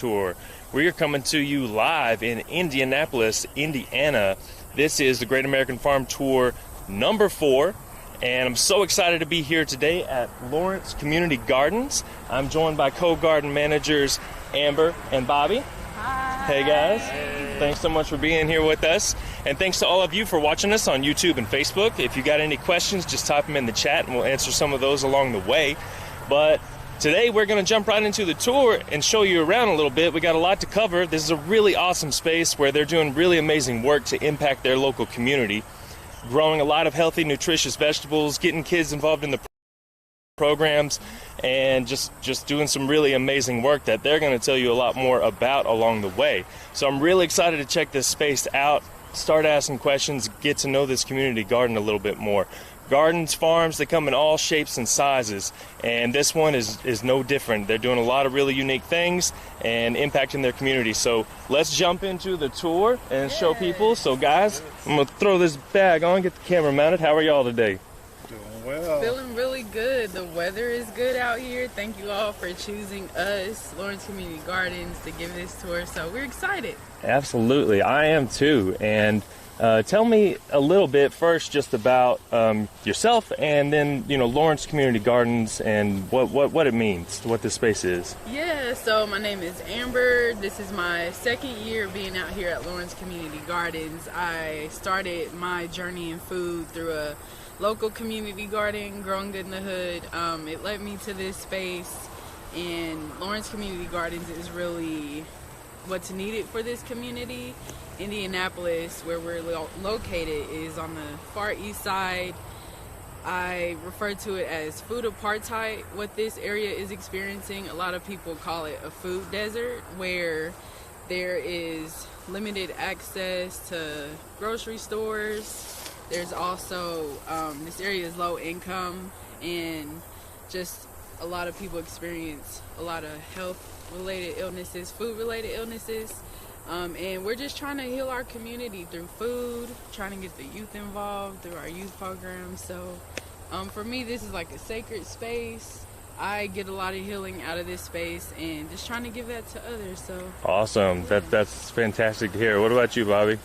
Tour. We are coming to you live in Indianapolis, Indiana. This is the Great American Farm Tour number 4, and I'm so excited to be here today at Lawrence Community Gardens. I'm joined by co-garden managers Amber and Bobby. Hi. Hey guys. Hey. Thanks so much for being here with us, and thanks to all of you for watching us on YouTube and Facebook. If you got any questions, just type them in the chat and we'll answer some of those along the way. But today we're going to jump right into the tour and show you around a little bit. We got a lot to cover. This is a really awesome space where they're doing really amazing work to impact their local community, growing a lot of healthy, nutritious vegetables, getting kids involved in the programs, and just doing some really amazing work that they're going to tell you a lot more about along the way. So I'm really excited to check this space out, start asking questions, get to know this community garden a little bit more. Gardens, farms, they come in all shapes and sizes, and this one is no different. They're doing a lot of really unique things and impacting their community. So let's jump into the tour and show people. So guys, I'm going to throw this bag on, get the camera mounted. How are y'all today? Doing well. Feeling really good. The weather is good out here. Thank you all for choosing us, Lawrence Community Gardens, to give this tour. So we're excited. Absolutely, I am too. And tell me a little bit first just about yourself, and then Lawrence Community Gardens and what it means, what this space is. Yeah, so my name is Amber. This is my second year being out here at Lawrence Community Gardens. I started my journey in food through a local community garden, Growing Good in the Hood. It led me to this space, and Lawrence Community Gardens is really what's needed for this community. Indianapolis, where we're located, is on the far east side. I refer to it as food apartheid. What this area is experiencing, a lot of people call it a food desert, where there is limited access to grocery stores. There's also, this area is low income, and just a lot of people experience a lot of health-related illnesses, food-related illnesses. And we're just trying to heal our community through food, trying to get the youth involved through our youth programs. So for me, this is like a sacred space. I get a lot of healing out of this space, and just trying to give that to others. So awesome. Yeah. That's fantastic to hear. What about you, Bobby?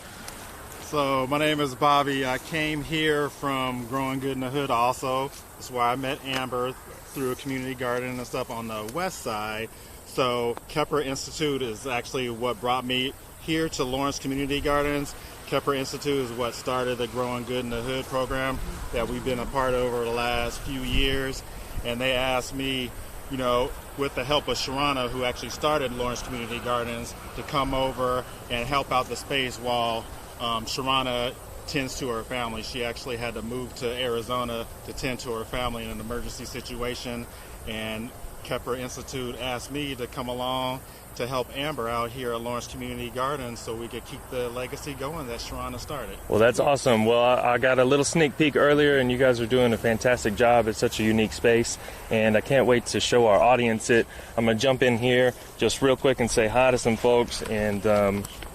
So my name is Bobby. I came here from Growing Good in the Hood also. That's where I met Amber through a community garden and stuff on the west side. So Kepper Institute is actually what brought me here to Lawrence Community Gardens. Kepper Institute is what started the Growing Good in the Hood program that we've been a part of over the last few years. And they asked me, with the help of Sharana, who actually started Lawrence Community Gardens, to come over and help out the space while Sharana tends to her family. She actually had to move to Arizona to tend to her family in an emergency situation, and Kepper Institute asked me to come along to help Amber out here at Lawrence Community Gardens so we could keep the legacy going that Sharana started. Well, that's awesome. Well, I got a little sneak peek earlier, and you guys are doing a fantastic job. It's such a unique space, and I can't wait to show our audience it. I'm going to jump in here just real quick and say hi to some folks and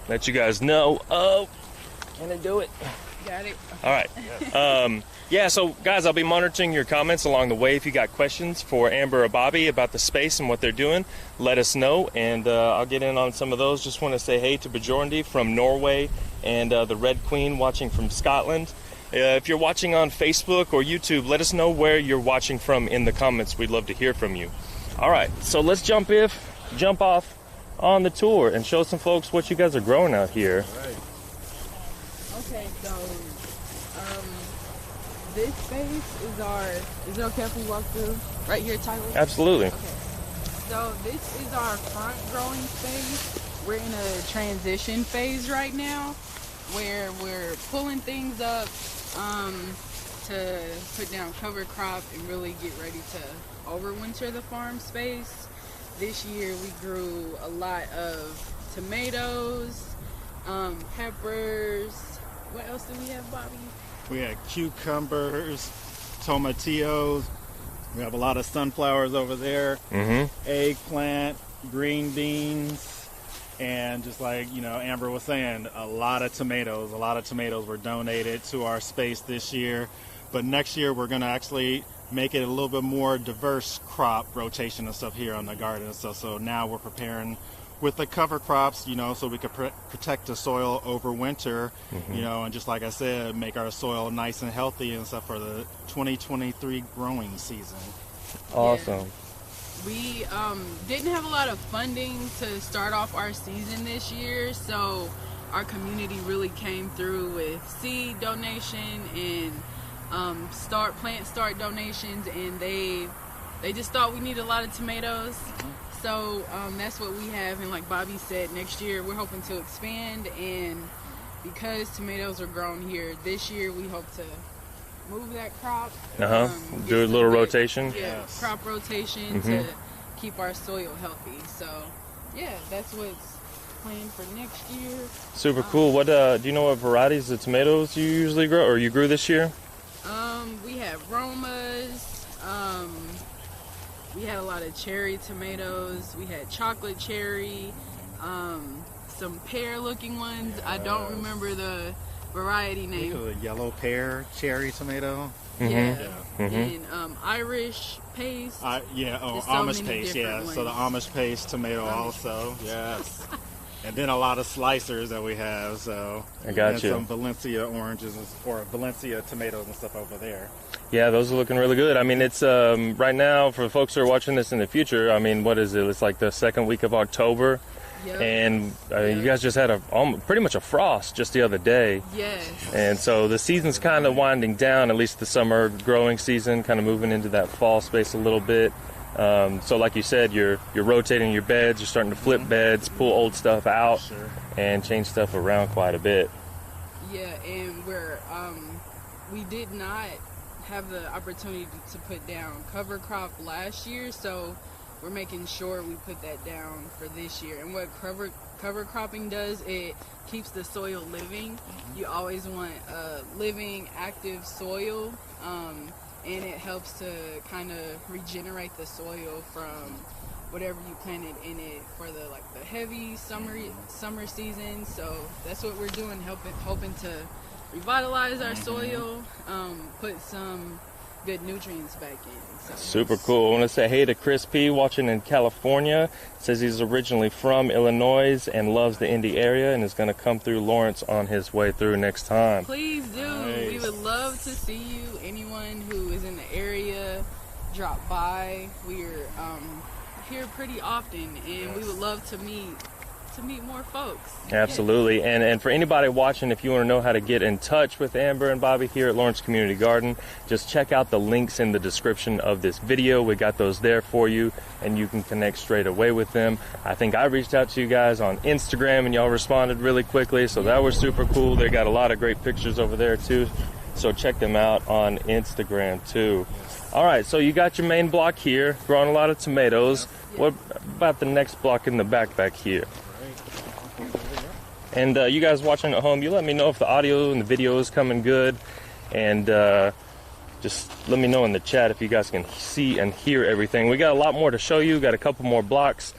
let you guys know. Oh, can I do it? got it. All right. Yeah, so guys, I'll be monitoring your comments along the way. If you got questions for Amber or Bobby about the space and what they're doing, let us know, and I'll get in on some of those. Just want to say hey to Bjorndi from Norway and the Red Queen watching from Scotland. If you're watching on Facebook or YouTube, let us know where you're watching from in the comments. We'd love to hear from you. All right, so let's jump off on the tour and show some folks what you guys are growing out here. All right. Okay, so this space is it okay if we walk through right here, Tyler? Absolutely. Okay. So this is our front growing space. We're in a transition phase right now where we're pulling things up to put down cover crop and really get ready to overwinter the farm space. This year we grew a lot of tomatoes, peppers. What else do we have, Bobby? We had cucumbers, tomatillos. We have a lot of sunflowers over there. Eggplant, green beans, and just like Amber was saying, a lot of tomatoes. A lot of tomatoes were donated to our space this year. But next year we're going to actually make it a little bit more diverse crop rotation and stuff here on the garden and stuff. So now we're preparing with the cover crops, you know, so we could protect the soil over winter, you know, and just like I said, make our soil nice and healthy and stuff for the 2023 growing season. Awesome. Yeah. We didn't have a lot of funding to start off our season this year, so our community really came through with seed donation and plant start donations, and they just thought we needed a lot of tomatoes. So that's what we have, and like Bobby said, next year we're hoping to expand, and because tomatoes are grown here this year, we hope to move that crop. Do a little rotation. Yeah, Yes. crop rotation to keep our soil healthy. So yeah, that's what's planned for next year. Super cool. What do you know what varieties of tomatoes you usually grow, or you grew this year? We have Romas. We had a lot of cherry tomatoes. We had chocolate cherry. Some pear-looking ones. I don't remember the variety name. The yellow pear cherry tomato. Yeah. And Irish paste. There's so Amish many paste, different So the ones. Amish paste tomato also, yes. And then a lot of slicers that we have, so. I got and you. some Valencia oranges or Valencia tomatoes and stuff over there. Yeah, those are looking really good. I mean, it's right now for folks who are watching this in the future. I mean, what is it? It's like the second week of October, Yep. and you guys just had pretty much a frost just the other day. Yes. And so the season's kind of winding down, at least the summer growing season, kind of moving into that fall space a little bit. So like you said, you're rotating your beds, you're starting to flip beds, pull old stuff out, and change stuff around quite a bit. Yeah, and we did not have the opportunity to put down cover crop last year, so we're making sure we put that down for this year. And what cover cropping does, it keeps the soil living. You always want a living, active soil, and it helps to kind of regenerate the soil from whatever you planted in it for the heavy summer season. So that's what we're doing, hoping to revitalize our soil, put some good nutrients back in. So Super cool. I want to say hey to Chris P. watching in California. Says he's originally from Illinois and loves the Indy area and is going to come through Lawrence on his way through next time. Please do. Nice. We would love to see you. Anyone who is in the area, drop by. We're here pretty often, and we would love to meet more folks. Absolutely. And for anybody watching, if you want to know how to get in touch with Amber and Bobby here at Lawrence Community Garden, just check out the links in the description of this video. We got those there for you, and you can connect straight away with them. I think I reached out to you guys on Instagram, and y'all responded really quickly, so that was super cool. They got a lot of great pictures over there too, so check them out on Instagram too. All right, so you got your main block here, growing a lot of tomatoes. What about the next block in the back here? And you guys watching at home, you let me know if the audio and the video is coming good, and just let me know in the chat if you guys can see and hear everything. We got a lot more to show you. Got a couple more blocks.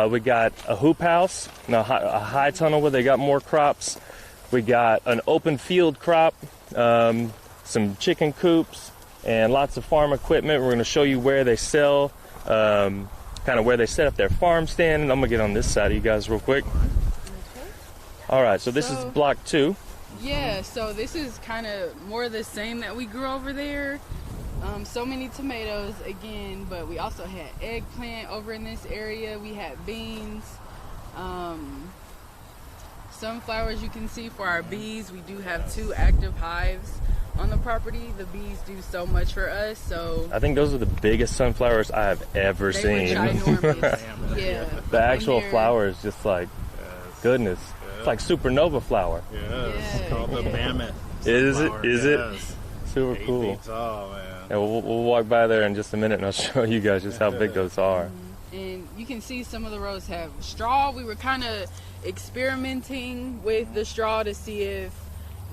We got a hoop house, a high tunnel where they got more crops. We got an open field crop, some chicken coops, and lots of farm equipment. We're going to show you where they sell, kind of where they set up their farm stand. And I'm going to get on this side of you guys real quick. All right, so this is block 2. Yeah, so this is kind of more of the same that we grew over there. So many tomatoes again, but we also had eggplant over in this area. We had beans, sunflowers you can see for our bees. We do have 2 active hives on the property. The bees do so much for us. So I think those are the biggest sunflowers I have ever they seen. were ginormous. Yeah. The actual And they're- flower is just like, goodness. It's like supernova flower. Yes, Yeah, it's called the Mammoth Is it? Sunflower, Is it? yes. Super 8 cool. feet tall, man. Yeah, we'll walk by there in just a minute and I'll show you guys just how big those are. And you can see some of the rows have straw. We were kind of experimenting with the straw to see if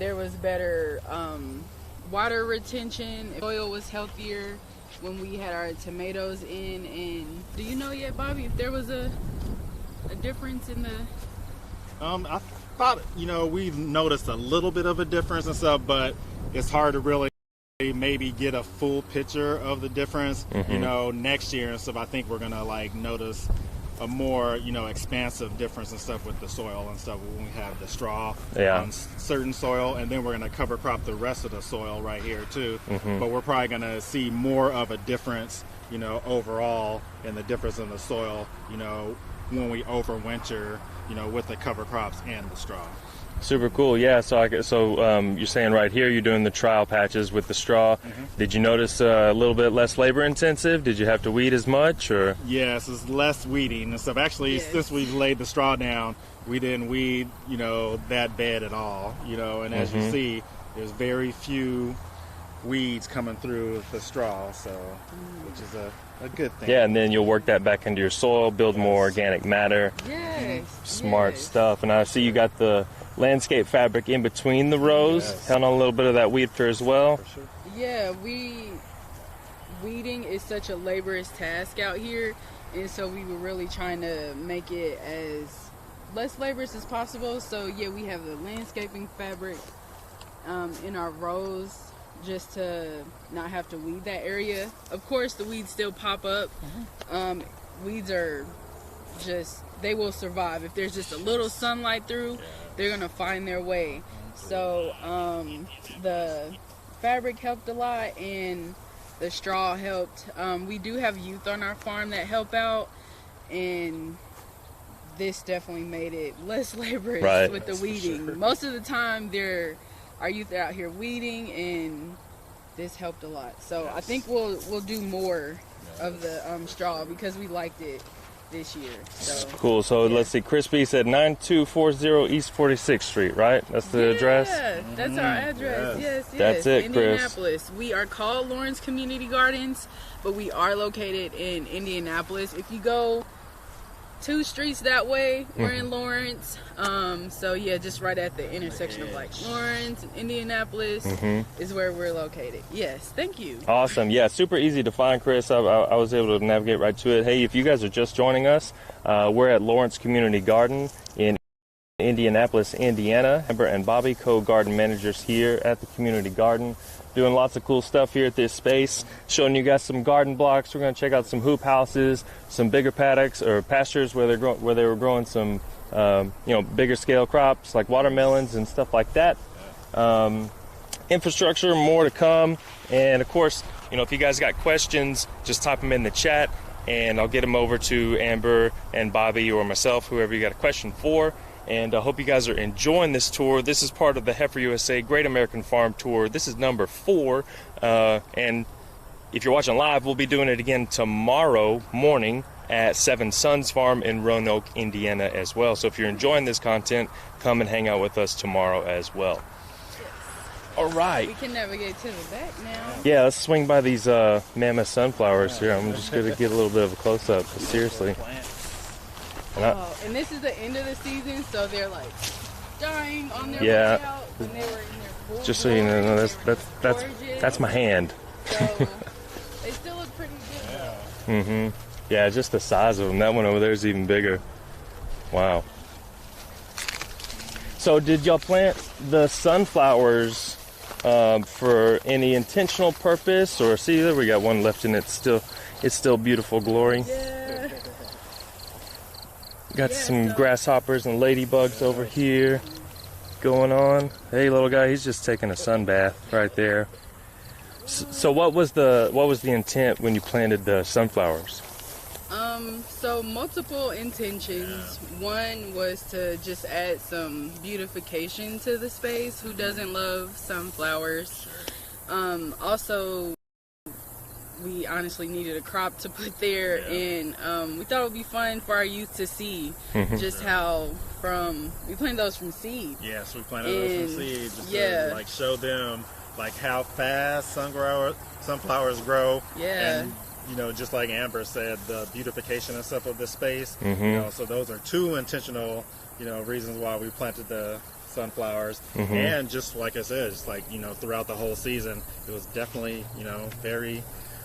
there was better water retention, if soil was healthier when we had our tomatoes in. And do you know yet, Bobby, if there was a difference in the... I thought, we've noticed a little bit of a difference and stuff, but it's hard to really maybe get a full picture of the difference, next year and stuff. I think we're going to notice a more, expansive difference and stuff with the soil and stuff when we have the straw on certain soil, and then we're going to cover crop the rest of the soil right here too. But we're probably going to see more of a difference, overall in the difference in the soil, when we overwinter, with the cover crops and the straw. Super cool. Yeah. So you're saying right here you're doing the trial patches with the straw. Did you notice a little bit less labor intensive? Did you have to weed as much, or? Yes, it's less weeding and stuff. Actually, since we've laid the straw down, we didn't weed, that bad at all. And as you see, there's very few weeds coming through the straw, so which is a good thing. Yeah, and then you'll work that back into your soil, build more organic matter. Smart stuff. And I see you got the landscape fabric in between the rows. Count on a little bit of that weed for as well. For sure. Yeah, weeding is such a laborious task out here, and so we were really trying to make it as less laborious as possible. So yeah, we have the landscaping fabric in our rows just to not have to weed that area. Of course, the weeds still pop up. Weeds are they will survive. If there's just a little sunlight through, they're gonna find their way. So the fabric helped a lot, and the straw helped. We do have youth on our farm that help out, and this definitely made it less laborious with the weeding. Sure. Most of the time, our youth are out here weeding, and this helped a lot. So I think we'll do more of the straw because we liked it this year. So cool. So let's see. Crispy said 9240 East 46th Street, right? That's the address? Yeah, that's our address. Yes. That's it, Indianapolis. Chris. We are called Lawrence Community Gardens, but we are located in Indianapolis. If you go 2 streets that way, we're in Lawrence. So yeah, just right at the intersection of like Lawrence and Indianapolis is where we're located. Yes, thank you. Awesome. Yeah, super easy to find, Chris. I was able to navigate right to it. Hey, if you guys are just joining us, we're at Lawrence Community Garden in Indianapolis, Indiana. Amber and Bobby, co-garden managers here at the community garden, doing lots of cool stuff here at this space, showing you guys some garden blocks. We're going to check out some hoop houses, some bigger paddocks or pastures where they were growing some bigger scale crops like watermelons and stuff like that. Infrastructure, more to come. And of course, if you guys got questions, just type them in the chat and I'll get them over to Amber and Bobby or myself, whoever you got a question for. And I hope you guys are enjoying this tour. This is part of the Heifer USA Great American Farm Tour. This is number 4. And if you're watching live, we'll be doing it again tomorrow morning at 7 Sons Farm in Roanoke, Indiana as well. So if you're enjoying this content, come and hang out with us tomorrow as well. All right. We can navigate to the back now. Yeah, let's swing by these Mammoth Sunflowers here. I'm just going to get a little bit of a close-up, but seriously. And this is the end of the season, so they're like dying on their way out when they were in their full just so you know, that's my hand. So they still look pretty good though. Yeah, just the size of them. That one over there is even bigger. Wow. So did y'all plant the sunflowers for any intentional purpose, or see there we got one left in it still? It's still beautiful glory. Got some grasshoppers and ladybugs over here going on. Hey, little guy, he's just taking a sun bath right there. So what was the intent when you planted the sunflowers? So multiple intentions. One was to just add some beautification to the space. Who doesn't love sunflowers? Also, we honestly needed a crop to put there, and we thought it would be fun for our youth to see just how we planted those from seed. Yes, we planted those from seed just to show them how fast sunflowers grow. And just like Amber said, the beautification and stuff of the space. So those are 2 intentional reasons why we planted the sunflowers. And just like I said, just throughout the whole season, it was definitely very,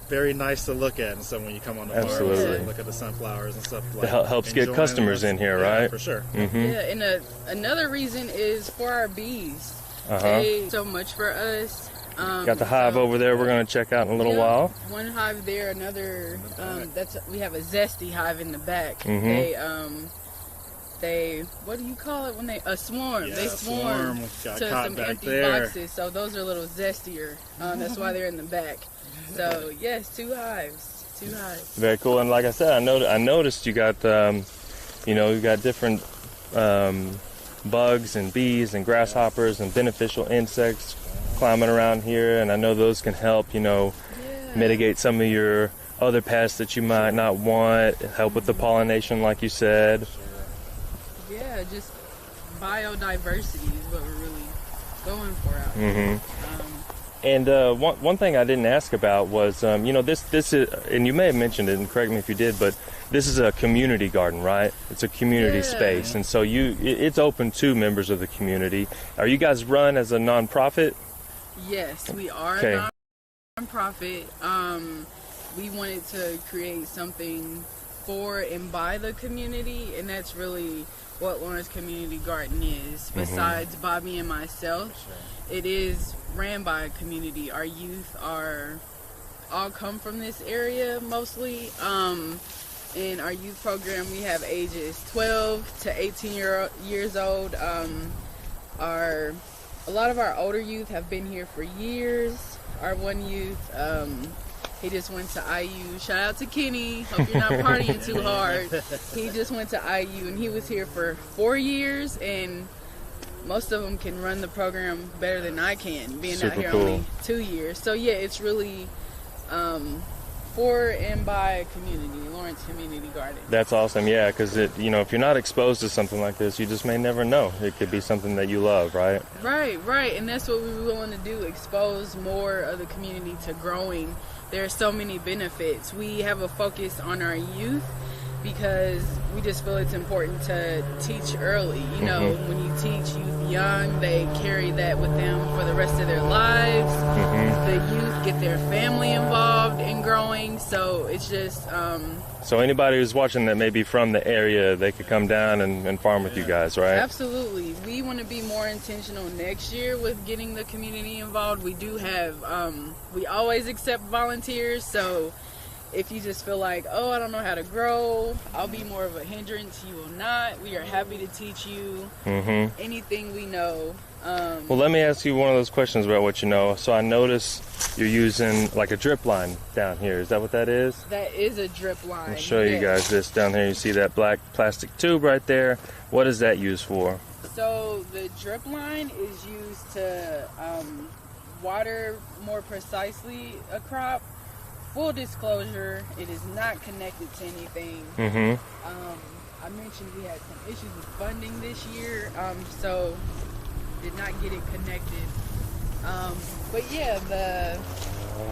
very nice to look at. And so when you come on the farm, look at the sunflowers and stuff, it helps get customers in here, right? For sure. Yeah, and another reason is for our bees. They do so much for us. Got the hive over there we're going to check out in a little while. One hive there, another, we have a zesty hive in the back. They, what do you call it when a swarm? Yeah, they swarm got to caught some back empty there. boxes, so those are a little zestier. That's why they're in the back. So yes, two hives. Very cool. And like I said, I noticed you got, you got different bugs and bees and grasshoppers and beneficial insects climbing around here, and I know those can help, mitigate some of your other pests that you might not want, help with the pollination, like you said. Yeah, just biodiversity is what we're really going for out here. And one thing I didn't ask about was, this is, and you may have mentioned it, and correct me if you did, but this is a community garden, right? It's a community space, and so it's open to members of the community. Are you guys run as a nonprofit? Yes, we are a nonprofit. We wanted to create something for and by the community, and that's really what Lawrence Community Garden is. Besides Bobby and myself, it is ran by a community. Our youth all come from this area mostly. In our youth program, we have ages 12 to 18 years old. A lot of our older youth have been here for years. Our one youth, he just went to IU. Shout out to Kenny. Hope you're not partying too hard. He just went to IU, and he was here for 4 years, and most of them can run the program better than I can, being out here only 2 years. So yeah, it's really for and by community, Lawrence Community Garden. That's awesome, yeah, because if you're not exposed to something like this, you just may never know. It could be something that you love, right? Right, and that's what we were willing to do, expose more of the community to growing. There are so many benefits. We have a focus on our youth because we just feel it's important to teach early. When you teach youth young, they carry that with them for the rest of their lives. The youth get their family involved in growing, so it's just... So anybody who's watching that may be from the area, they could come down and farm with you guys, right? Absolutely. We want to be more intentional next year with getting the community involved. We do have... we always accept volunteers, so... If you just feel like, I don't know how to grow, I'll be more of a hindrance, you will not. We are happy to teach you anything we know. Well, let me ask you one of those questions about what you know. So I notice you're using like a drip line down here. Is that what that is? That is a drip line. I'll show you guys this down here. You see that black plastic tube right there? What is that used for? So the drip line is used to water more precisely a crop. Full disclosure, it is not connected to anything. I mentioned we had some issues with funding this year, so did not get it connected. But yeah, the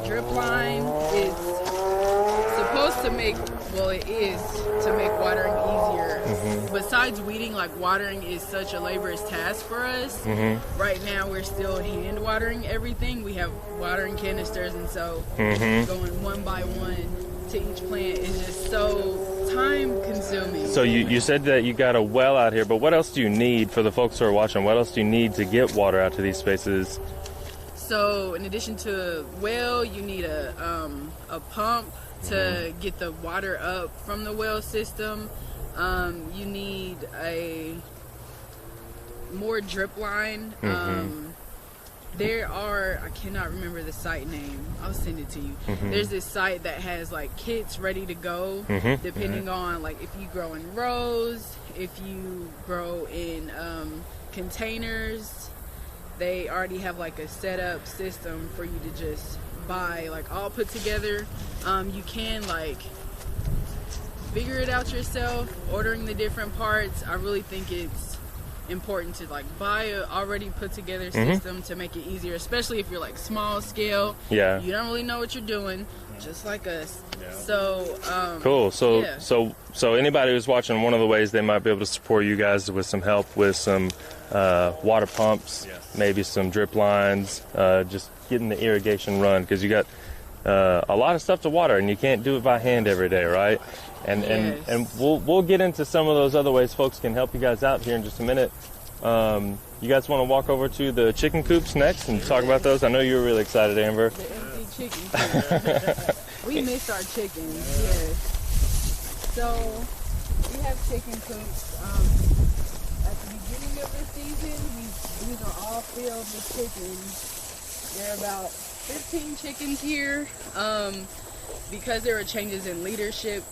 drip line is supposed to make, it is to make watering easier. Besides weeding, watering is such a laborious task for us. Right now we're still hand watering everything. We have watering canisters, and so going one by one to each plant is just so time consuming. So you said that you got a well out here, but what else do you need for the folks who are watching? What else do you need to get water out to these spaces? So in addition to well, you need a pump to get the water up from the well system. You need a more drip line. I cannot remember the site name. I'll send it to you. There's this site that has kits ready to go, depending on if you grow in rows, if you grow in containers. They already have a setup system for you to just buy all put together. You can figure it out yourself, ordering the different parts. I really think it's important to buy a already put together system to make it easier, especially if you're small scale. Yeah, you don't really know what you're doing, just like us. So cool. So anybody who's watching, one of the ways they might be able to support you guys with some help with some water pumps, maybe some drip lines, just getting the irrigation run, because you got a lot of stuff to water and you can't do it by hand every day, right? And we'll get into some of those other ways folks can help you guys out here in just a minute. You guys want to walk over to the chicken coops next and talk about those? I know you were really excited, Amber. The empty chicken coop. We miss our chickens, yes. So we have chicken coops. At the beginning of the season, these are all filled with chickens. There are about 15 chickens here. Because there were changes in leadership,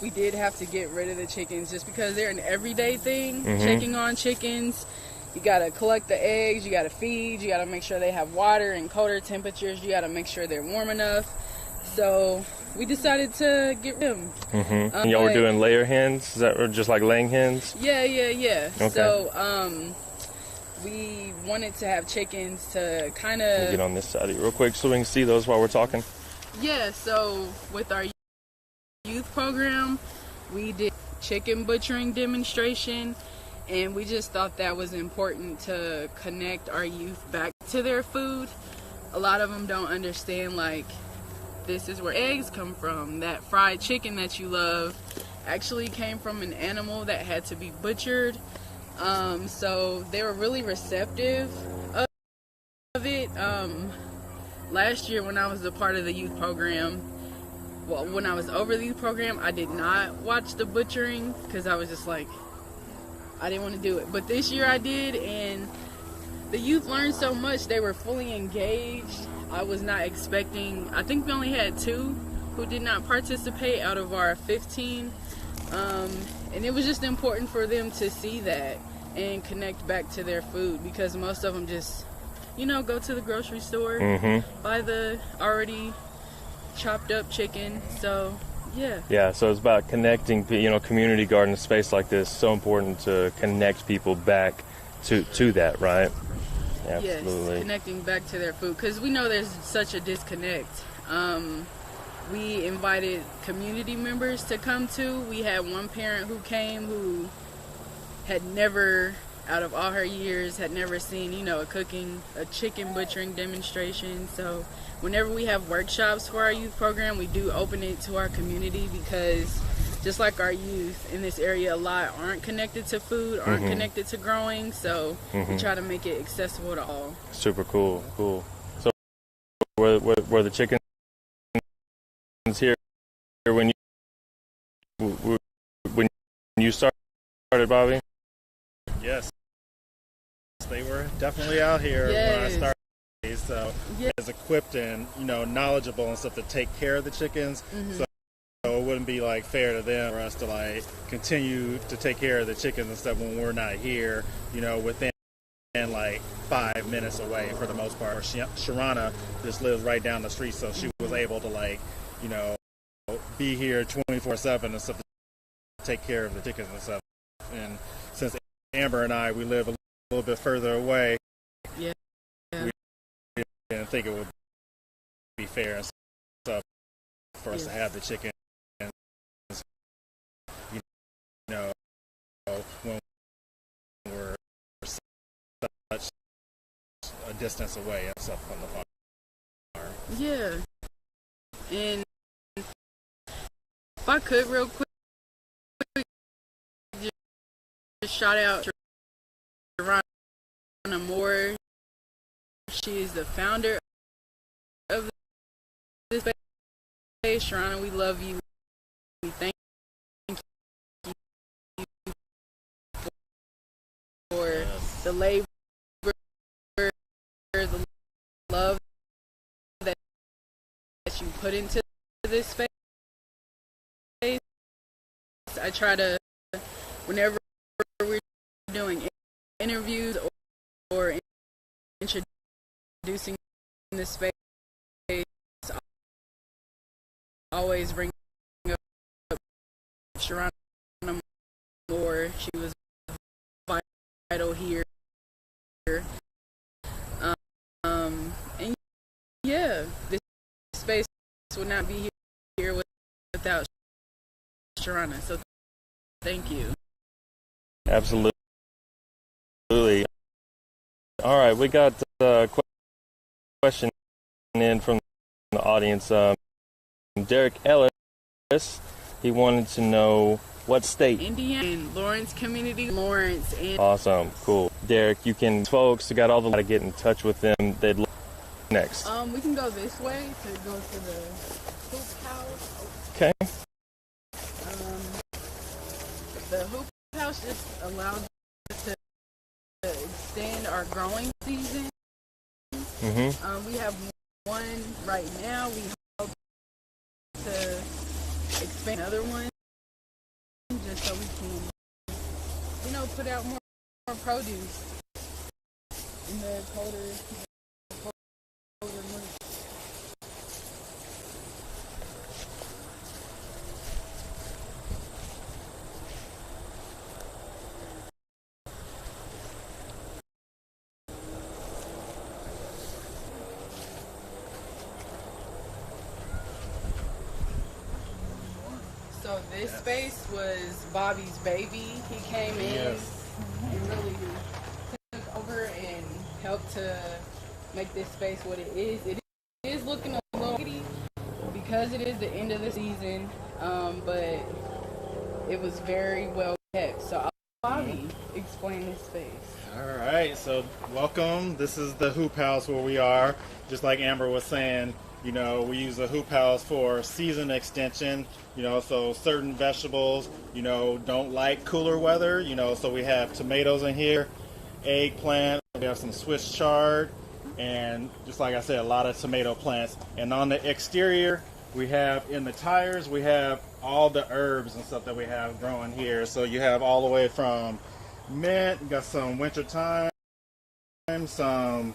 we did have to get rid of the chickens just because they're an everyday thing. Checking on chickens, you gotta collect the eggs, you gotta feed, you gotta make sure they have water and colder temperatures, you gotta make sure they're warm enough. So we decided to get rid of them. Y'all were doing layer hens? Is that or just like laying hens? Yeah. Okay. So we wanted to have chickens to kind of get on this side of you real quick so we can see those while we're talking. Yeah, so with our youth program, we did chicken butchering demonstration, and we just thought that was important to connect our youth back to their food. A lot of them don't understand, like, this is where eggs come from. That fried chicken that you love actually came from an animal that had to be butchered. So they were really receptive of it. Last year when I was a part of the youth program, well, when I was over the youth program, I did not watch the butchering because I was just like, I didn't want to do it. But this year I did, and the youth learned so much. They were fully engaged. I was not expecting, I think we only had 2 who did not participate out of our 15. And it was just important for them to see that and connect back to their food, because most of them just, go to the grocery store, buy the already chopped up chicken. So, yeah. Yeah, so it's about connecting, community garden space like this. So important to connect people back to that, right? Absolutely. Yes, connecting back to their food, because we know there's such a disconnect. We invited community members to come too. We had one parent who came who had never, out of all her years, had never seen, a chicken butchering demonstration. So whenever we have workshops for our youth program, we do open it to our community, because just like our youth in this area, a lot aren't connected to food, aren't connected to growing. So we try to make it accessible to all. Super cool. So were the chickens here when you started, Bobby? Yes, they were definitely out here when I started. So as equipped and knowledgeable and stuff to take care of the chickens. So it wouldn't be like fair to them for us to like continue to take care of the chickens and stuff when we're not here. Within like 5 minutes away for the most part. Sharana just lives right down the street, so she was able to be here 24/7 and stuff to take care of the chickens and stuff. And since Amber and I, we live a little bit further away, we didn't think it would be fair and stuff for us to have the chickens, when we're such a distance away and stuff from the farm. Yeah. And if I could real quick, just shout out Sharana Moore. She is the founder of this space. Sharana, we love you. We thank you for the labor, the love that you put into this space. I try to, whenever we're doing interviews or introducing this space, always bring up Sharana Moore. She was vital here. And yeah, this space would not be here without Sharana. So thank you. Absolutely. All right, we got a question in from the audience. Derek Ellis, he wanted to know What state? Indiana and Lawrence Community, Lawrence and Awesome, cool. Derek, you can, folks who got all the to get in touch with them. They'd love next. we can go this way to go to the hoop house. Okay. The hoop house just allows us to extend our growing season. We have one right now. We hope to expand another one just so we can, put out more produce in the colder months. So this space was Bobby's baby. He came in and really took over and helped to make this space what it is. It is looking a little shitty because it is the end of the season, but it was very well kept. So I'll let Bobby explain this space. All right, so welcome. This is the hoop house where we are. Just like Amber was saying, we use the hoop house for season extension, so certain vegetables, don't like cooler weather, so we have tomatoes in here, eggplant, we have some Swiss chard, and just like I said, a lot of tomato plants. And on the exterior, we have in the tires, we have all the herbs and stuff that we have growing here. So you have all the way from mint, you got some winter thyme, some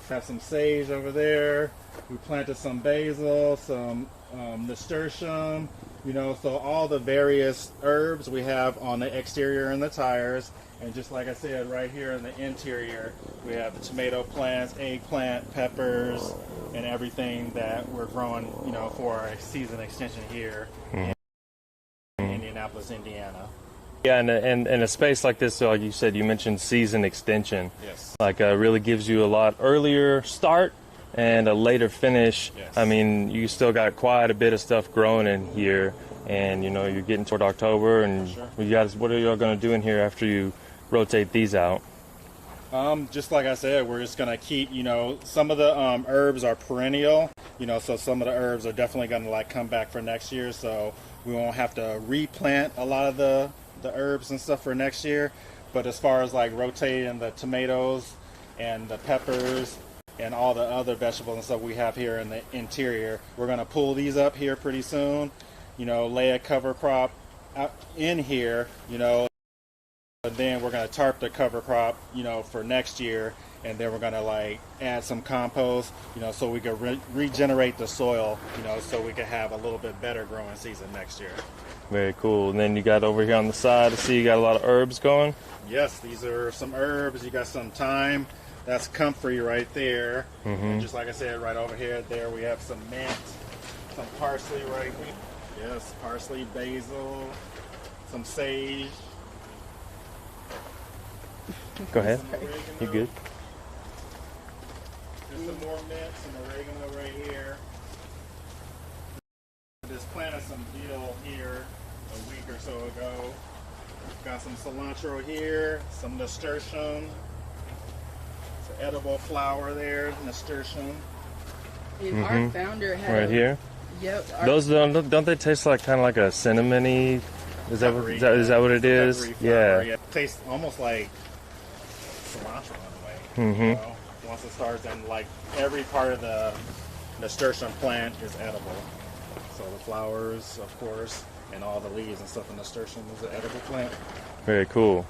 have some sage over there. We planted some basil, some nasturtium, so all the various herbs we have on the exterior and the tires. And just like I said, right here in the interior, we have the tomato plants, eggplant, peppers, and everything that we're growing, for our season extension here in Indianapolis, Indiana. Yeah, and a space like this, so like you said, you mentioned season extension. Yes. Really gives you a lot earlier start and a later finish. Yes. I mean, you still got quite a bit of stuff growing in here, and you're getting toward October, and Sure. what are y'all going to do in here after you rotate these out? Just like I said, we're just going to keep, some of the herbs are perennial, so some of the herbs are definitely going to come back for next year, so we won't have to replant a lot of the herbs and stuff for next year. But as far as rotating the tomatoes and the peppers and all the other vegetables and stuff we have here in the interior, we're going to pull these up here pretty soon, lay a cover crop out in here, and then we're going to tarp the cover crop, for next year, and then we're going to add some compost, so we can regenerate the soil, so we can have a little bit better growing season next year. Very cool. And then you got over here on the side, I see you got a lot of herbs going. Yes, these are some herbs. You got some thyme. That's comfrey right there. And just like I said, right over here, we have some mint, some parsley right here. Yes, parsley, basil, some sage. Go ahead. Oregano. You good? There's some more mint, some oregano right here. Just planted some dill here a week or so ago. Got some cilantro here, some nasturtium. It's an edible flower there, nasturtium. And our founder had Right here. Yep. Those don't they taste kind of like a cinnamony? Is that Peppery, what it is? peppery flower, Yeah. Tastes almost like cilantro in a way. Once it starts, and every part of the nasturtium plant is edible. So the flowers, of course, and all the leaves and stuff in nasturtium is an edible plant. Very cool.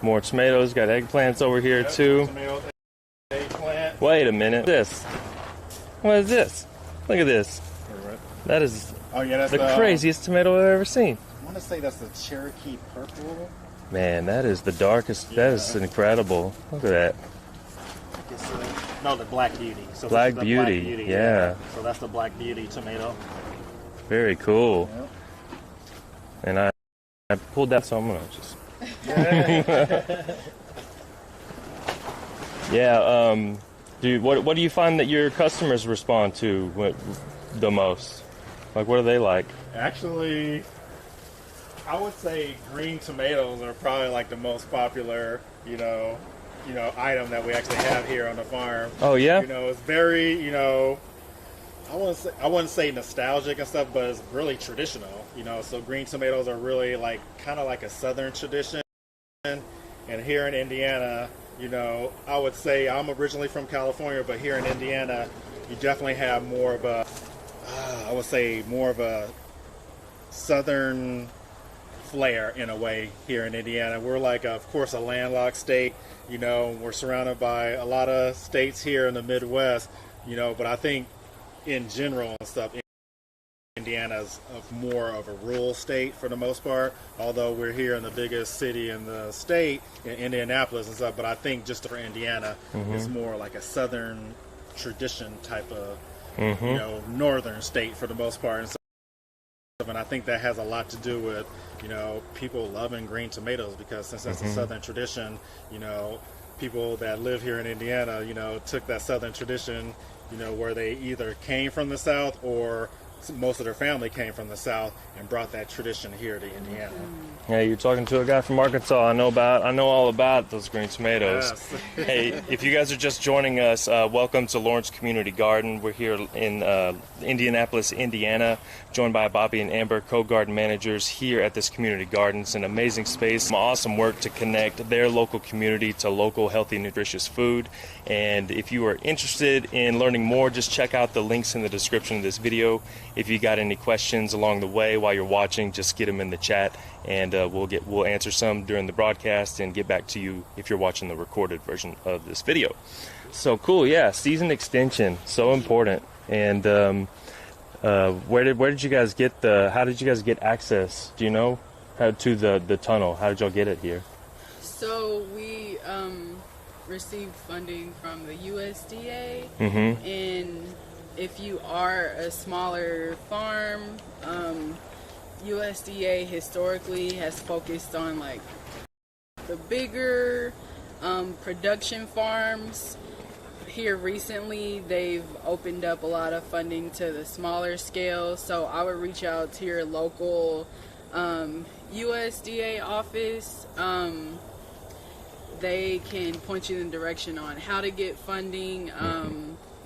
More tomatoes. Got eggplants over here too. Tomatoes, eggplant. Wait a minute. What is this? Look at this. That is That's the craziest tomato I've ever seen. I want to say that's the Cherokee purple. Man, that is the darkest. That is incredible. Look at that. No, the Black Beauty. So Black this is the Beauty, Black Beauty. yeah. So that's the Black Beauty tomato. Very cool. Yep. And I pulled that, so I'm gonna just. Yeah. What do you find that your customers respond to the most? What are they like? Actually, I would say green tomatoes are probably like the most popular, item that we actually have here on the farm. Oh yeah. It's very, I wouldn't say nostalgic and stuff, but it's really traditional. So green tomatoes are really like kind of like a southern tradition. And here in Indiana, I would say I'm originally from California, but here in Indiana, you definitely have more of a, I would say more of a southern flair in a way here in Indiana. We're like, of course, a landlocked state. We're surrounded by a lot of states here in the Midwest, but I think in general and stuff, Indiana's more of a rural state for the most part, although we're here in the biggest city in the state, in Indianapolis and stuff, but I think just for Indiana, it's more like a southern tradition type of, northern state for the most part. And I think that has a lot to do with, people loving green tomatoes, because since that's a southern tradition, people that live here in Indiana, took that southern tradition, where they either came from the South or most of their family came from the South and brought that tradition here to Indiana. Yeah, you're talking to a guy from Arkansas. I know all about those green tomatoes. Yes. Hey, if you guys are just joining us, welcome to Lawrence Community Garden. We're here in Indianapolis, Indiana, joined by Bobby and Amber, co-garden managers here at this community garden. It's an amazing space, some awesome work to connect their local community to local, healthy, nutritious food. And if you are interested in learning more, just check out the links in the description of this video. If you got any questions along the way while you're watching, just get them in the chat, and we'll answer some during the broadcast and get back to you if you're watching the recorded version of this video. So cool, yeah. Season extension, so important. And where did you guys get how did you guys get access? Do you know to the tunnel? How did y'all get it here? So we received funding from the USDA, and if you are a smaller farm, USDA historically has focused on like the bigger production farms. Here recently, they've opened up a lot of funding to the smaller scale, so I would reach out to your local USDA office. They can point you in the direction on how to get funding.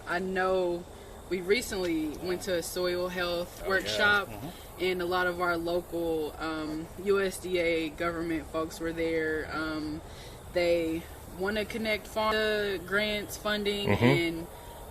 I know we recently went to a soil health workshop, and a lot of our local USDA government folks were there. They want to connect farm to grants funding, and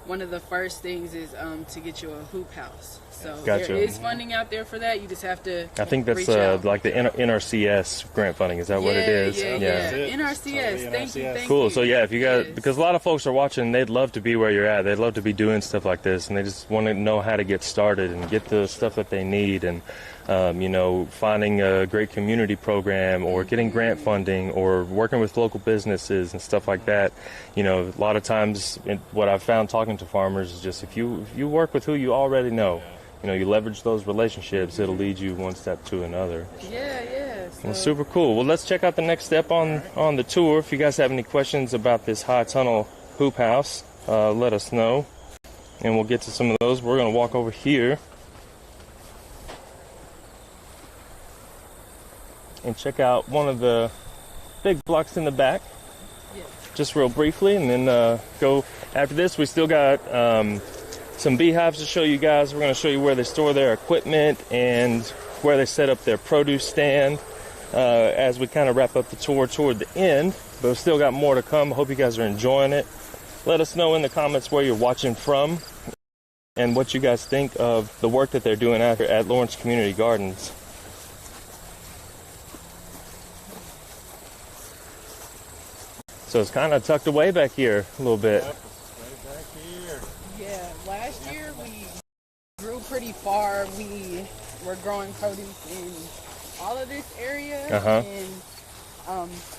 one of the first things is to get you a hoop house. So Gotcha. There is funding out there for that. You just have to I think that's reach out. like the NRCS grant funding. Is that what it is? Yeah. NRCS. Thank you. Cool. So yeah, if you got, because a lot of folks are watching, they'd love to be where you're at. They'd love to be doing stuff like this, and they just want to know how to get started and get the stuff that they need, and finding a great community program, or getting grant funding, or working with local businesses and stuff like that. A lot of times, what I've found talking to farmers is just if you work with who you already know, you leverage those relationships, it'll lead you one step to another. Yeah. Well, super cool. Well, let's check out the next step on the tour. If you guys have any questions about this high tunnel hoop house, let us know, and we'll get to some of those. We're going to walk over here and check out one of the big blocks in the back, just real briefly, and then go after this. We still got some beehives to show you guys. We're going to show you where they store their equipment and where they set up their produce stand as we kind of wrap up the tour toward the end, but we've still got more to come. Hope you guys are enjoying it. Let us know in the comments where you're watching from and what you guys think of the work that they're doing out here at Lawrence Community Gardens. So it's kind of tucked away back here a little bit. Yep, right back here. Yeah, last year we grew pretty far. We were growing produce in all of this area, and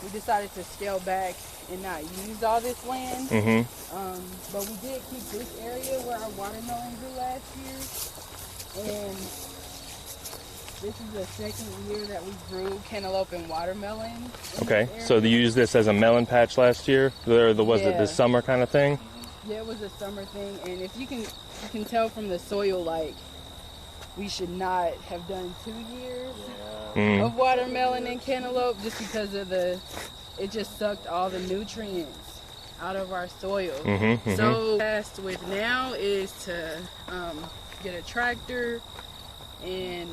we decided to scale back and not use all this land. But we did keep this area where our watermelon grew last year, and this is the second year that we grew cantaloupe and watermelon. Okay, so you used this as a melon patch last year? Was it the summer kind of thing? Yeah, it was a summer thing, and if you can tell from the soil, like we should not have done 2 years of watermelon and cantaloupe just because of it just sucked all the nutrients out of our soil. So fast with now is to get a tractor and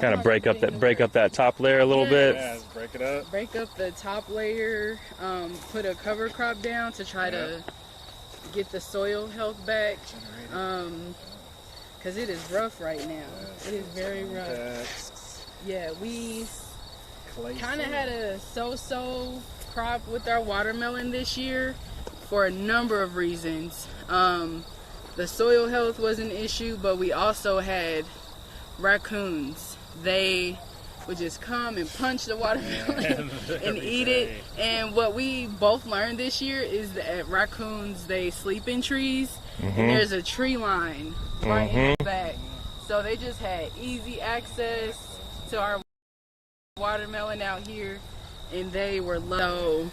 kind of break up that top layer a little bit. Yeah, just break it up. Break up the top layer, put a cover crop down to try to get the soil health back. Because it is rough right now. It is very rough. Yeah, we kind of had a so-so crop with our watermelon this year for a number of reasons. The soil health was an issue, but we also had raccoons. They would just come and punch the watermelon and eat it. And what we both learned this year is that raccoons, they sleep in trees, and there's a tree line right in the back. So they just had easy access to our watermelon out here, and they were low.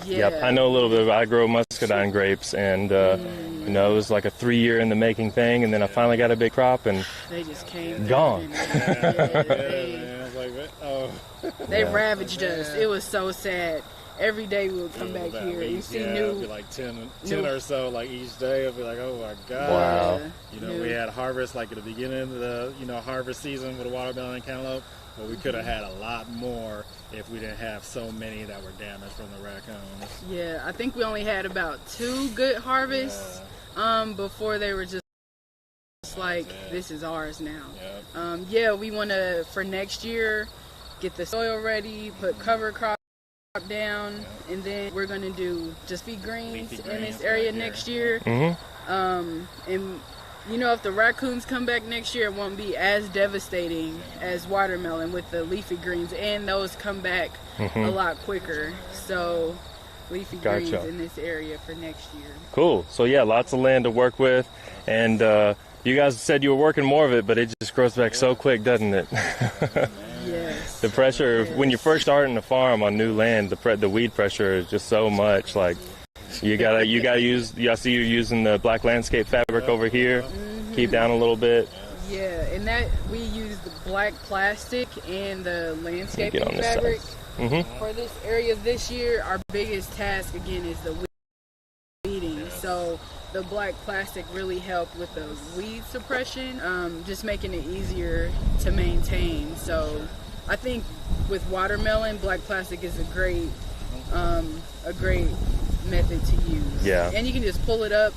Yeah. Yep, I know a little bit. I grow muscadine grapes, and you know, it was like a 3-year in the making thing, and then I finally got a big crop, and they just came gone. They ravaged us. It was so sad. Every day we would come back here and see new. It'd be like 10 or so, like each day. It'd be like, oh my god. Wow. You know, we had harvest like at the beginning of the harvest season with the watermelon and cantaloupe. But we could have had a lot more if we didn't have so many that were damaged from the raccoons. Yeah, I think we only had about 2 good harvests before they were just like, this is ours now. Yeah, we want to, for next year, get the soil ready, put cover crop down, and then we're going to do just feed greens in this area next year. And you know, if the raccoons come back next year, it won't be as devastating as watermelon with the leafy greens, and those come back a lot quicker. So leafy greens in this area for next year. Cool. So yeah, lots of land to work with, and you guys said you were working more of it, but it just grows back so quick, doesn't it? Yes. The pressure when you're first starting to farm on new land, the weed pressure is just so much. Like you gotta use. I see you're using the black landscape fabric over here. Keep down a little bit. Yeah, and that we use the black plastic and the landscaping fabric for this area this year. Our biggest task again is the weeding. So the black plastic really helped with the weed suppression, just making it easier to maintain. So I think with watermelon, black plastic is a great method to use. Yeah. And you can just pull it up,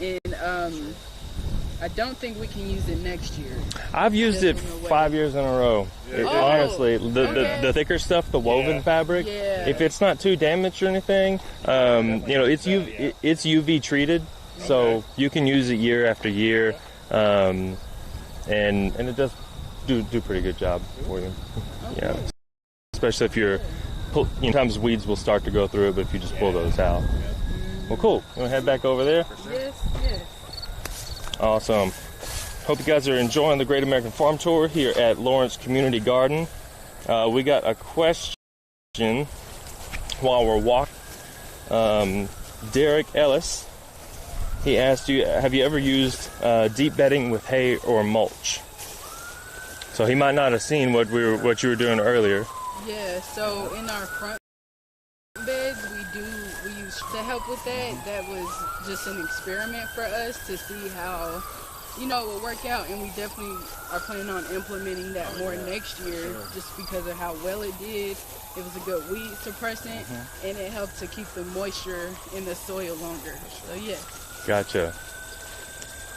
and I don't think we can use it next year. I've used it 5 years in a row. Honestly, the thicker stuff, the woven fabric, if it's not too damaged or anything, you know, it's UV treated, so you can use it year after year, and it does do a pretty good job for you. Yeah, especially if you're, sometimes weeds will start to grow through it, but if you just pull those out. Well, cool. You want to head back over there? Yes. Awesome. Hope you guys are enjoying the Great American Farm Tour here at Lawrence Community Garden. We got a question while we're walking. Derek Ellis, he asked you, have you ever used deep bedding with hay or mulch? So he might not have seen what you were doing earlier. Yeah, so in our front beds, we use to help with that. That was just an experiment for us to see how, it would work out, and we definitely are planning on implementing that more next year, just because of how well it did. It was a good weed suppressant, and it helped to keep the moisture in the soil longer. So yeah. Gotcha.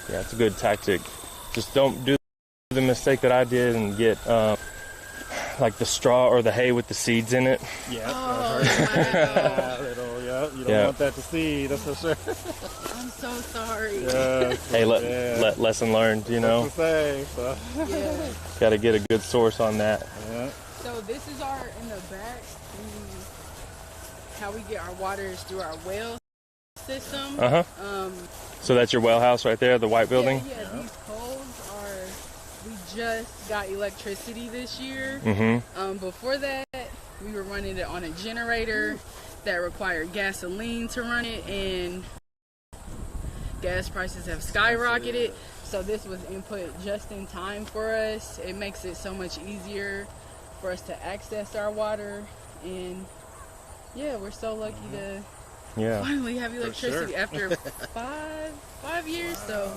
Yeah, it's a good tactic. Just don't do the mistake that I did and get like the straw or the hay with the seeds in it. Yeah. Wow. You don't want that to seed, that's for sure. I'm so sorry. Yeah, hey, lesson learned, That's the same, so. Yeah. Got to get a good source on that. Yeah. So this is in the back, how we get our water is through our well system. So that's your well house right there, the white building? Yeah, these poles we just got electricity this year. Before that, we were running it on a generator that required gasoline to run it, and gas prices have skyrocketed. So this was input just in time for us. It makes it so much easier for us to access our water, and yeah, we're so lucky to finally have electricity after 5 years. So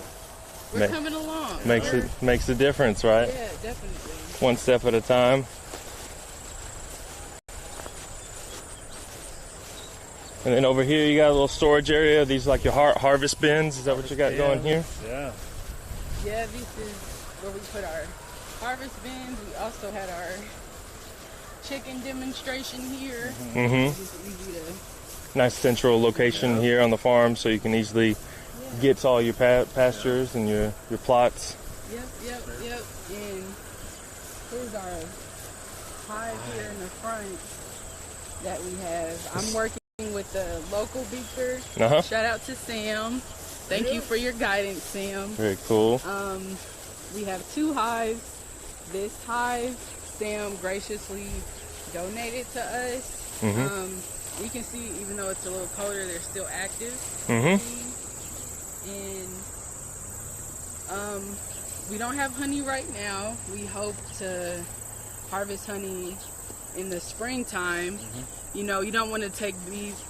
we're coming along. Makes a difference, right? Yeah, definitely. One step at a time. And then over here you got a little storage area. These like your harvest bins. Is that what you got going here? Yeah. Yeah, this is where we put our harvest bins. We also had our chicken demonstration here. It's easy to... Nice central location here on the farm, so you can easily get to all your pastures and your plots. Yep. And here's our hive here in the front that we have. I'm working with the local beaker. Shout out to Sam. Thank you for your guidance, Sam. Very cool. We have 2 hives. This hive, Sam graciously donated to us. You can see, even though it's a little colder, they're still active. And we don't have honey right now. We hope to harvest honey in the springtime. You know, you don't want to take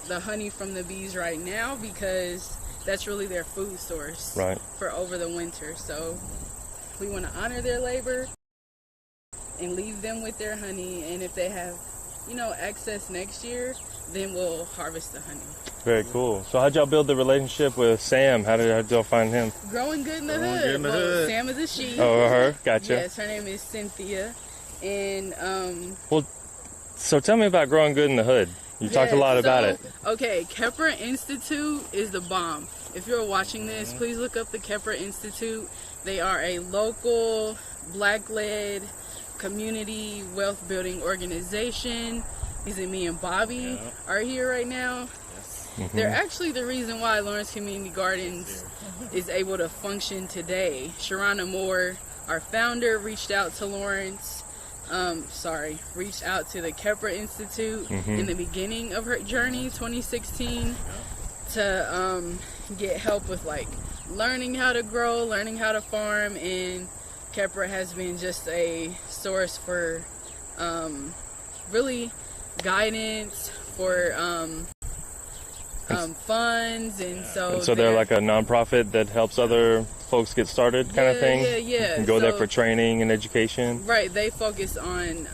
the honey from the bees right now, because that's really their food source for over the winter. So we want to honor their labor and leave them with their honey, and if they have, you know, excess next year, then we'll harvest the honey. Very cool. So how'd y'all build the relationship with Sam? How'd y'all find him? Growing Good in the Hood. Sam is a she. Oh, her? Gotcha. Yes, her name is Cynthia. And well, so tell me about Growing Good in the Hood. You talked a lot about it. Okay, Kepler Institute is the bomb. If you're watching this, please look up the Kepler Institute. They are a local, Black-led community wealth building organization. Me and Bobby are here right now. They're actually the reason why Lawrence Community Gardens is able to function today. Sharana Moore, our founder, reached out to Lawrence. Reached out to the Kepler Institute in the beginning of her journey, 2016, to get help with like learning how to grow, learning how to farm, and Kepler has been just a source for really guidance, for funds, and so they're like a nonprofit that helps other folks get started, kind of thing. You can go there for training and education. Right. They focus on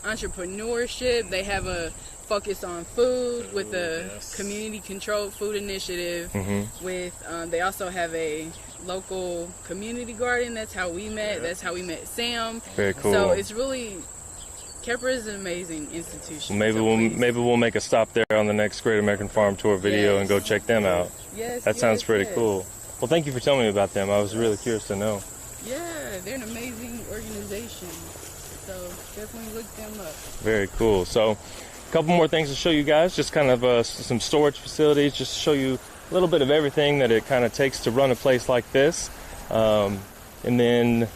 entrepreneurship. They have a focus on food with the community controlled food initiative. With they also have a local community garden. That's how we met. That's how we met Sam. Very cool. So it's really, Kepler is an amazing institution. Maybe we'll make a stop there on the next Great American Farm Tour video and go check them out. That sounds pretty cool. Well, thank you for telling me about them. I was really curious to know. Yeah, they're an amazing organization. So definitely look them up. Very cool. So a couple more things to show you guys. Just kind of some storage facilities, just to show you a little bit of everything that it kind of takes to run a place like this. And then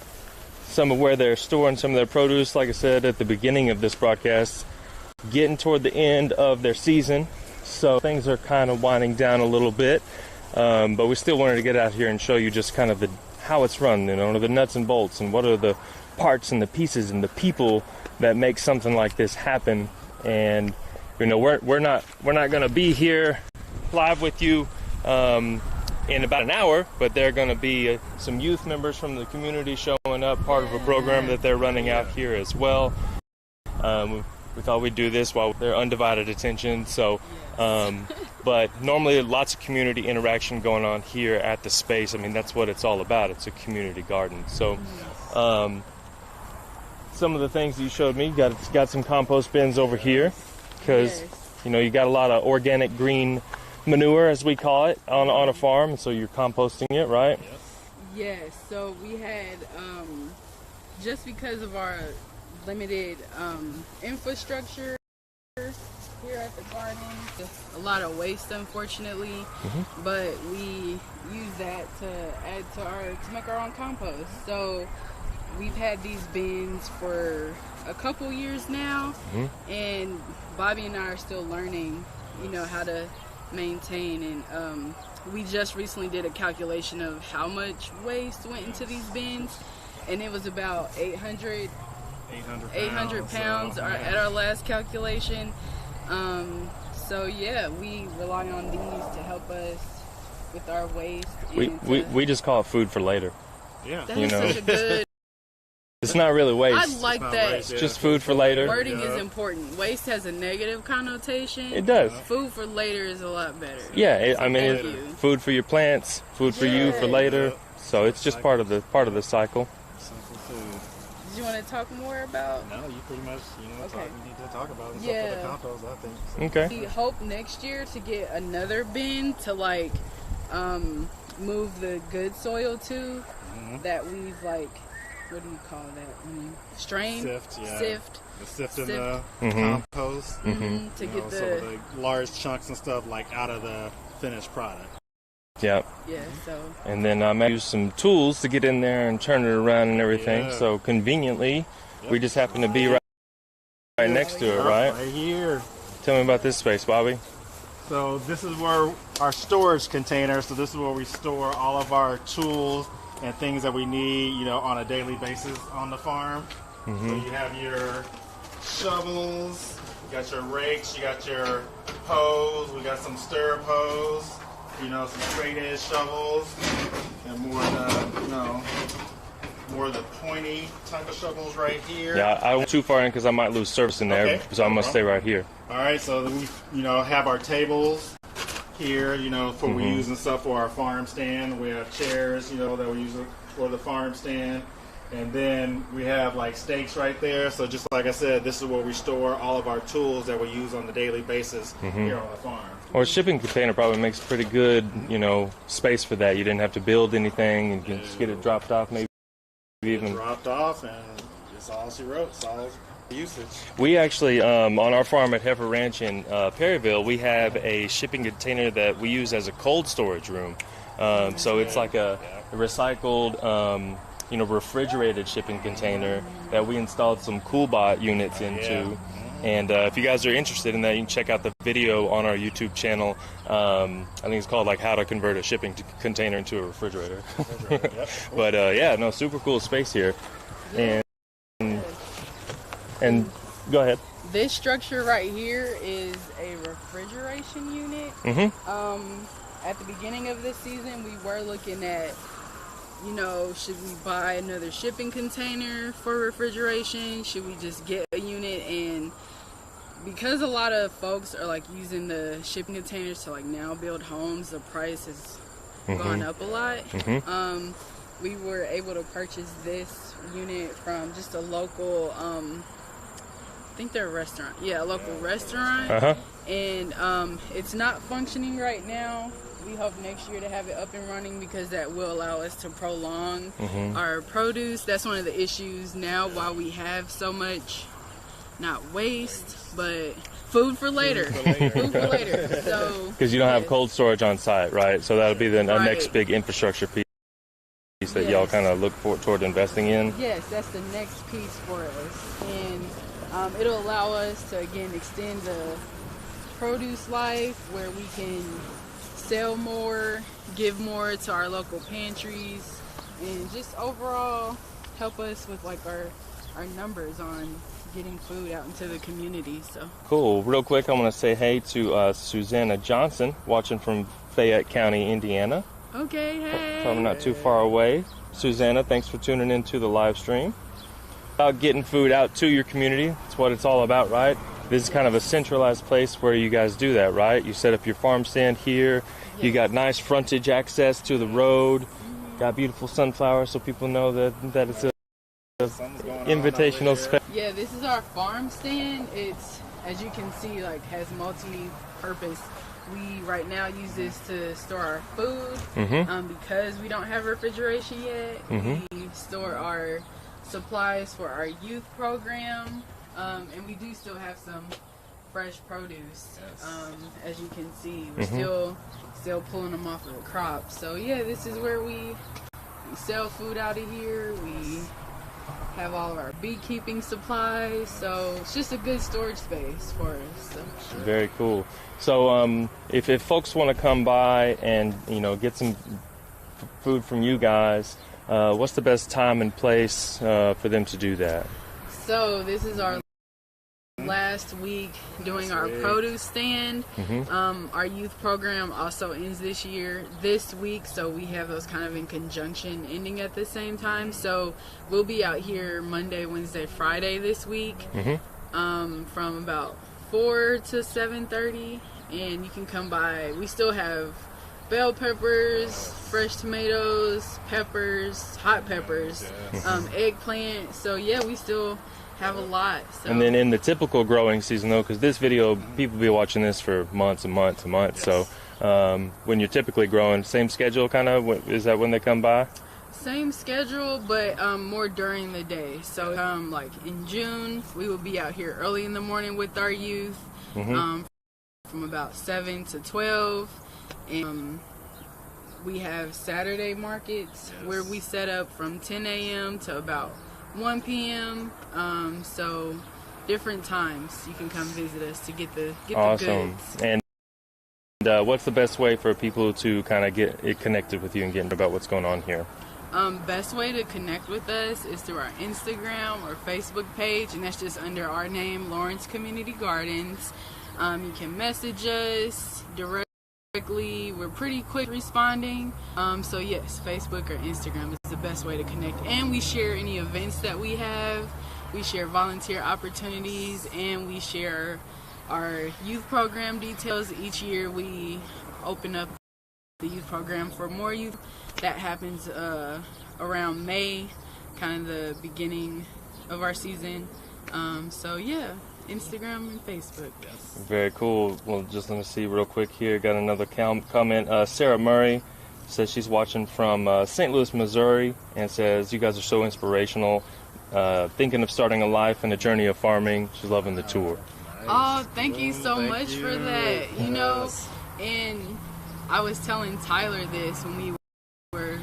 some of where they're storing some of their produce, like I said at the beginning of this broadcast, getting toward the end of their season. So things are kind of winding down a little bit. But we still wanted to get out here and show you just kind of how it's run, you know, the nuts and bolts, and what are the parts and the pieces and the people that make something like this happen. And you know, we're not going to be here live with you in about an hour, but there are going to be some youth members from the community showing up, part of a program that they're running out here as well. We thought we'd do this while they're undivided attention. So. But normally lots of community interaction going on here at the space. I mean, that's what it's all about. It's a community garden. So some of the things that you showed me, got some compost bins over here, because you know, you got a lot of organic green manure, as we call it, on a farm. So you're composting it, right? Yes. So we had, just because of our limited infrastructure here at the garden, a lot of waste, unfortunately, but we use that to add to make our own compost. So we've had these bins for a couple years now, and Bobby and I are still learning, you know, how to maintain. And we just recently did a calculation of how much waste went into these bins, and it was about 800 pounds at our last calculation. So yeah, we rely on these to help us with our waste. We just call it food for later. Yeah. That is such a good... It's not really waste. I like that. It's just food for later. Wording is important. Waste has a negative connotation. It does. Food for later is a lot better. Yeah, So thank you. food for your plants, food for you for later. So it's just part of the cycle. Simple food. Did you want to talk more about? No, you pretty much, Okay. we need to talk about it. Yeah. For the compost, I think. So. Okay. We hope next year to get another bin to like move the good soil to that we've like, what do you call that? Strain? Sift, yeah. Sift. The sift in the Mm-hmm. compost. To You get know, some of the large chunks and stuff like out of the finished product. Yeah. Yeah, so. And then I use some tools to get in there and turn it around and everything. Yeah. So conveniently, we just happen to be right next to it, right? Right here. Tell me about this space, Bobby. So this is where our storage container. So this is where we store all of our tools and things that we need, on a daily basis on the farm. So you have your shovels, you got your rakes, you got your hoes, we got some stirrup hoes, some straight edge shovels, and more of the pointy type of shovels right here. Yeah, I went too far in because I might lose service in there, Okay. so I'm gonna stay right here. All right, so we, have our tables here, for we use and stuff for our farm stand. We have chairs, that we use for the farm stand. And then we have like stakes right there. So just like I said, this is where we store all of our tools that we use on the daily basis here on the farm. Or a shipping container probably makes pretty good, space for that. You didn't have to build anything, and you can just get it dropped off, maybe even. Dropped off, and it's all she wrote. It's all usage. We actually, on our farm at Heifer Ranch in Perryville, we have a shipping container that we use as a cold storage room. So it's like a recycled, refrigerated shipping container that we installed some CoolBot units into. Yeah. And if you guys are interested in that, you can check out the video on our YouTube channel. I think it's called like how to convert a shipping container into a refrigerator. But super cool space here. And go ahead. This structure right here is a refrigeration unit. At the beginning of this season, we were looking at, should we buy another shipping container for refrigeration? Should we just get a unit? And because a lot of folks are like using the shipping containers to like now build homes, the price has gone up a lot. We were able to purchase this unit from just a local, I think they're a restaurant. Yeah, a local restaurant. And it's not functioning right now. We hope next year to have it up and running because that will allow us to prolong our produce. That's one of the issues now why we have so much, not waste, but food for later. Food for later. So because you don't have cold storage on site, right? So that'll be the next big infrastructure piece that y'all kind of look toward investing in. Yes, that's the next piece for us. And it'll allow us to, again, extend the produce life where we can sell more, give more to our local pantries, and just overall help us with like our numbers on getting food out into the community. So cool. Real quick, I want to say hey to Susanna Johnson, watching from Fayette County, Indiana. Okay, hey. Probably not too far away. Susanna, thanks for tuning in to the live stream. About getting food out to your community. That's what it's all about, right? This is kind of a centralized place where you guys do that, right? You set up your farm stand here. Yes. You got nice frontage access to the road. Got beautiful sunflowers so people know that it's a invitational space. Yeah, this is our farm stand. It's, as you can see, like has multi-purpose. We right now use this to store our food because we don't have refrigeration yet. We store our supplies for our youth program, and we do still have some fresh produce. As you can see, we're still pulling them off of the crop. So yeah, this is where we sell food out of here. We have all of our beekeeping supplies. So it's just a good storage space for us. So. Very cool. So if folks want to come by and, get some food from you guys, what's the best time and place for them to do that? So this is our last week doing our produce stand. Our youth program also ends this week, so we have those kind of in conjunction, ending at the same time. So we'll be out here Monday, Wednesday, Friday this week, from about 4 to 7:30, and you can come by. We still have bell peppers, fresh tomatoes, peppers, hot peppers, eggplant. So yeah, we still have a lot. So. And then in the typical growing season, though, because this video, people be watching this for months and months and months. So when you're typically growing, same schedule kind of? Is that when they come by? Same schedule, but more during the day. So like in June, we will be out here early in the morning with our youth, from about 7 to 12. And we have Saturday markets where we set up from 10 a.m. to about 1 p.m. So different times you can come visit us to get the goods. And what's the best way for people to kind of get it connected with you and get about what's going on here? Best way to connect with us is through our Instagram or Facebook page, and that's just under our name, Lawrence Community Gardens. You can message us directly. We're pretty quick responding. So yes, Facebook or Instagram is the best way to connect. And we share any events that we have. We share volunteer opportunities, and we share our youth program details. Each year we open up the youth program for more youth. That happens around May, kind of the beginning of our season. So yeah, Instagram and Facebook. Yes. Very cool. Well, just let me see real quick here. Got another comment. Sarah Murray says she's watching from St. Louis, Missouri, and says you guys are so inspirational. Thinking of starting a life and a journey of farming. She's loving the tour. Oh, thank you so much for that. And I was telling Tyler this when we were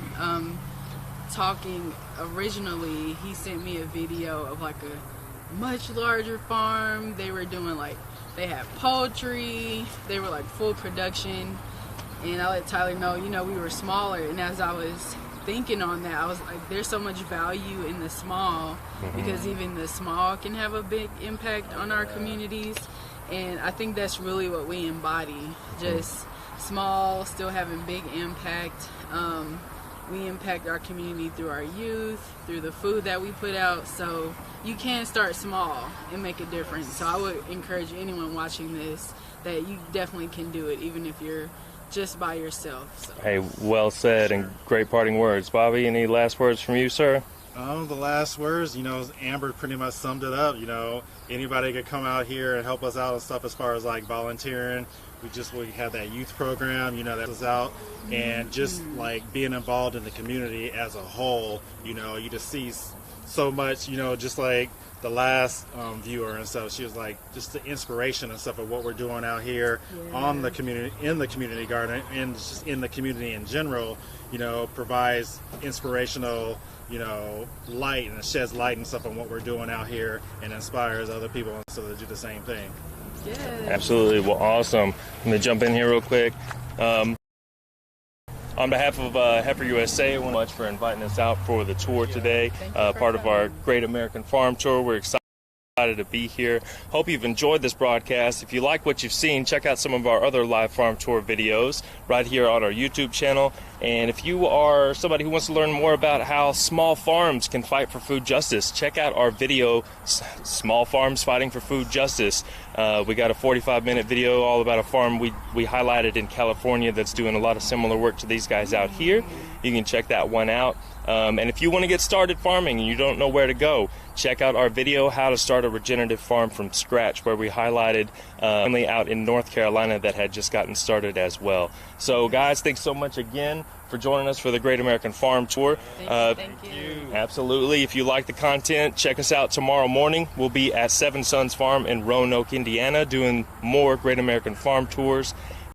talking originally. He sent me a video of like a much larger farm. They were doing they had poultry, they were full production, and I let Tyler know, we were smaller. And as I was thinking on that, I was like, there's so much value in the small, because even the small can have a big impact on our communities. And I think that's really what we embody, just small, still having big impact. We impact our community through our youth, through the food that we put out. So you can start small and make a difference. So I would encourage anyone watching this that you definitely can do it, even if you're just by yourself. So. Hey, well said, and great parting words. Bobby, any last words from you, sir? The last words, Amber pretty much summed it up. Anybody could come out here and help us out and stuff as far as volunteering. We have that youth program, that was out, and just being involved in the community as a whole. You just see so much, just like the last viewer and stuff. She was just the inspiration and stuff of what we're doing out here on the community, in the community garden, and just in the community in general. Provides inspirational, light, and it sheds light and stuff on what we're doing out here, and inspires other people and so to do the same thing. Yes. Absolutely. Well, awesome. I'm going to jump in here real quick. On behalf of Heifer USA, thank you much for inviting us out for the tour today. Part of our Great American Farm Tour. We're excited to be here. Hope you've enjoyed this broadcast. If you like what you've seen, check out some of our other live farm tour videos right here on our YouTube channel. And if you are somebody who wants to learn more about how small farms can fight for food justice, check out our video, Small Farms Fighting for Food Justice. We got a 45-minute video all about a farm we highlighted in California that's doing a lot of similar work to these guys out here. You can check that one out. And if you want to get started farming and you don't know where to go, check out our video, How to Start a Regenerative Farm from Scratch, where we highlighted family out in North Carolina that had just gotten started as well. So guys, thanks so much again for joining us for the Great American Farm Tour. Thank you. Absolutely. If you like the content, check us out tomorrow morning. We'll be at Seven Sons Farm in Roanoke, Indiana, doing more Great American Farm Tours.